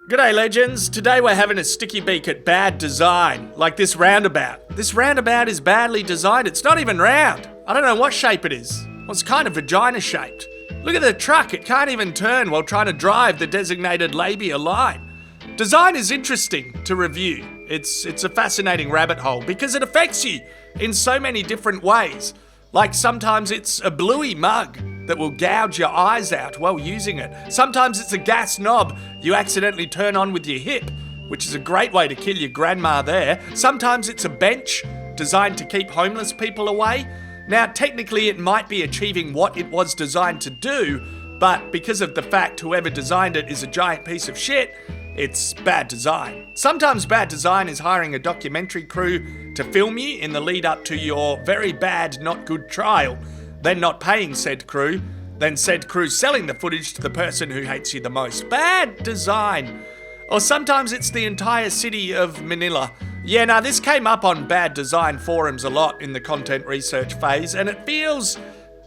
G'day legends, today we're having a sticky beak at bad design, like this roundabout. This roundabout is badly designed, it's not even round. I don't know what shape it is. Well, it's kind of vagina shaped. Look at the truck, it can't even turn while trying to drive the designated labia line. Design is interesting to review. It's a fascinating rabbit hole because it affects you in so many different ways. Like sometimes it's a bluey mug that will gouge your eyes out while using it. Sometimes it's a gas knob you accidentally turn on with your hip, which is a great way to kill your grandma there. Sometimes it's a bench designed to keep homeless people away. Now, technically it might be achieving what it was designed to do, but because of the fact whoever designed it is a giant piece of shit, it's bad design. Sometimes bad design is hiring a documentary crew to film you in the lead up to your very bad, not good trial, then not paying said crew, then said crew selling the footage to the person who hates you the most. Bad design. Or sometimes it's the entire city of Manila. Yeah, now this came up on bad design forums a lot in the content research phase, and it feels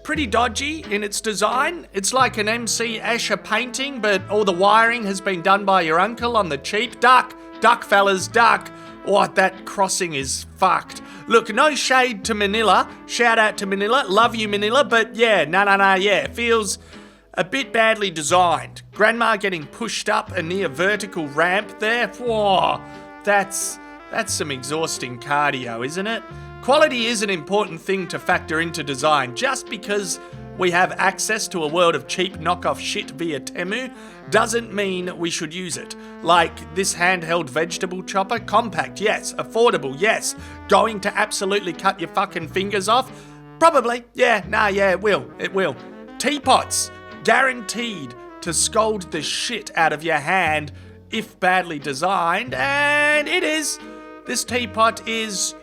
pretty dodgy in its design. It's like an MC Escher painting, but all the wiring has been done by your uncle on the cheap. Duck fellas, duck. Oh, that crossing is fucked. Look, no shade to Manila. Shout out to Manila. Love you, Manila. But yeah, yeah. It feels a bit badly designed. Grandma getting pushed up a near vertical ramp there. Whoa, that's some exhausting cardio, isn't it? Quality is an important thing to factor into design. Just because we have access to a world of cheap knockoff shit via Temu doesn't mean we should use it. Like this handheld vegetable chopper, compact, yes. Affordable, yes. Going to absolutely cut your fucking fingers off? Probably, yeah, it will. Teapots, guaranteed to scold the shit out of your hand if badly designed, and it is. This teapot is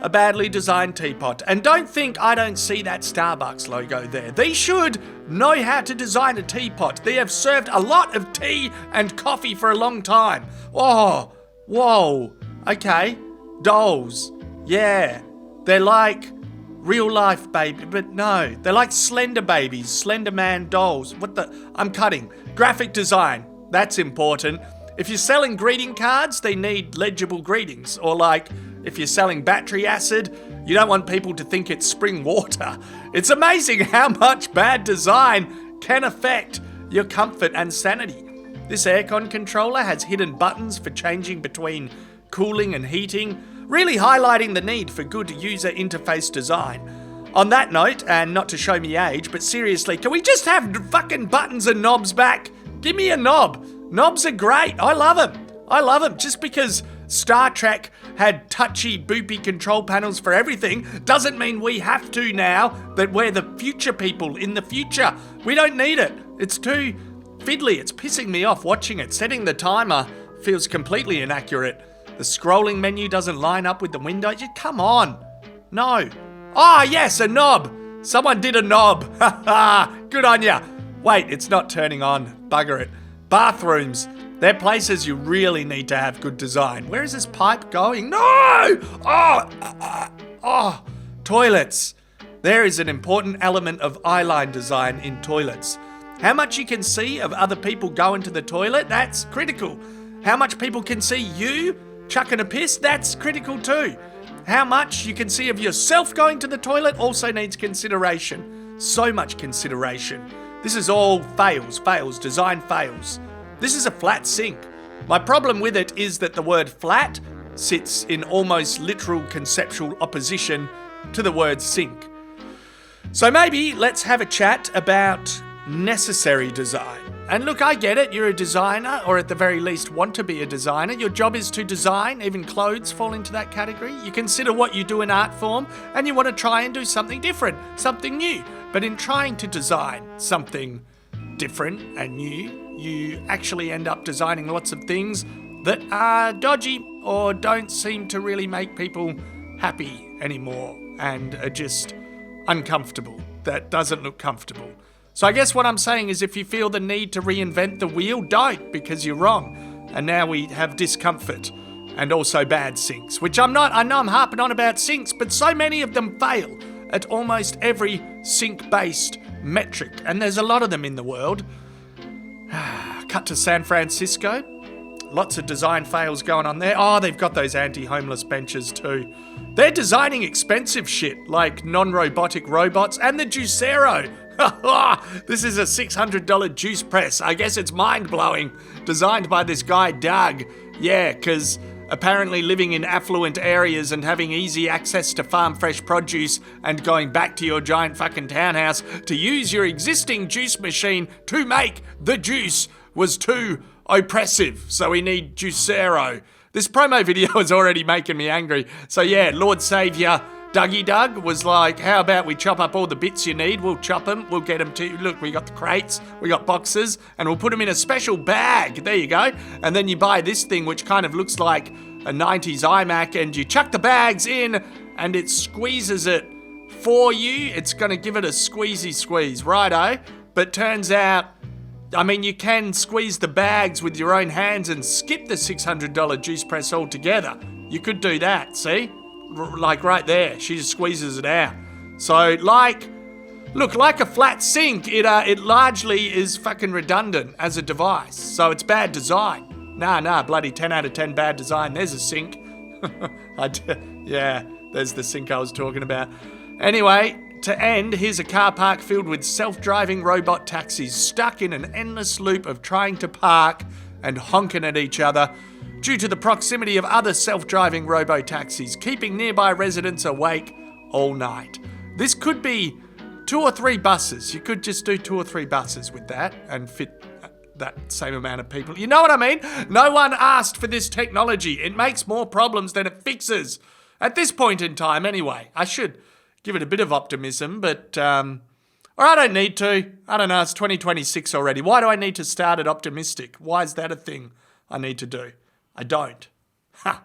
a badly designed teapot. And don't think I don't see that Starbucks logo there. They should know how to design a teapot. They have served a lot of tea and coffee for a long time. Oh, whoa, okay. Dolls, yeah. They're like real life baby, but no. They're like Slender babies, Slender Man dolls. I'm cutting. Graphic design, that's important. If you're selling greeting cards, they need legible greetings. Or like, if you're selling battery acid, you don't want people to think it's spring water. It's amazing how much bad design can affect your comfort and sanity. This aircon controller has hidden buttons for changing between cooling and heating, really highlighting the need for good user interface design. On that note, and not to show me age, but seriously, can we just have fucking buttons and knobs back? Give me a knob. Knobs are great. I love them. Just because Star Trek had touchy, boopy control panels for everything doesn't mean we have to now that we're the future people in the future. We don't need it. It's too fiddly. It's pissing me off watching it. Setting the timer feels completely inaccurate. The scrolling menu doesn't line up with the window. Come on. No. Ah, yes, a knob. Someone did a knob. Ha ha. Good on ya. Wait, it's not turning on. Bugger it. Bathrooms. They're places you really need to have good design. Where is this pipe going? No! Toilets. There is an important element of eyeline design in toilets. How much you can see of other people going to the toilet, that's critical. How much people can see you chucking a piss, that's critical too. How much you can see of yourself going to the toilet also needs consideration. So much consideration. This is all fails, design fails. This is a flat sink. My problem with it is that the word flat sits in almost literal conceptual opposition to the word sink. So maybe let's have a chat about necessary design. And look, I get it, you're a designer, or at the very least want to be a designer. Your job is to design, even clothes fall into that category. You consider what you do in art form, and you want to try and do something different, something new. But in trying to design something different and new, you actually end up designing lots of things that are dodgy or don't seem to really make people happy anymore and are just uncomfortable. That doesn't look comfortable. So I guess what I'm saying is if you feel the need to reinvent the wheel, don't, because you're wrong. And now we have discomfort and also bad sinks, which I know I'm harping on about sinks, but so many of them fail at almost every sink-based metric, and there's a lot of them in the world. Cut to San Francisco. Lots of design fails going on there. Oh, they've got those anti-homeless benches too. They're designing expensive shit like non-robotic robots and the Juicero. This is a $600 juice press. I guess it's mind-blowing. Designed by this guy, Doug. Yeah, because apparently living in affluent areas and having easy access to farm fresh produce and going back to your giant fucking townhouse to use your existing juice machine to make the juice was too oppressive. So we need Juicero. This promo video is already making me angry. So yeah, Lord Saviour Dougie Doug was like, how about we chop up all the bits you need, we'll chop them, we'll get them to you. Look, we got the crates, we got boxes, and we'll put them in a special bag. There you go. And then you buy this thing which kind of looks like a 90s iMac, and you chuck the bags in and it squeezes it for you. It's going to give it a squeezy squeeze, righto. But turns out, I mean, you can squeeze the bags with your own hands and skip the $600 juice press altogether. You could do that, see? Like right there, she just squeezes it out. So like a flat sink, it largely is fucking redundant as a device. So it's bad design. Nah, bloody 10 out of 10 bad design. There's a sink. Yeah, there's the sink I was talking about. Anyway, to end, here's a car park filled with self-driving robot taxis stuck in an endless loop of trying to park and honking at each other due to the proximity of other self-driving robo-taxis, keeping nearby residents awake all night. This could be 2 or 3 buses. You could just do 2 or 3 buses with that and fit that same amount of people. You know what I mean? No one asked for this technology. It makes more problems than it fixes. At this point in time, anyway. I should give it a bit of optimism, but or I don't need to. I don't know, it's 2026 already. Why do I need to start it optimistic? Why is that a thing I need to do? I don't. Ha!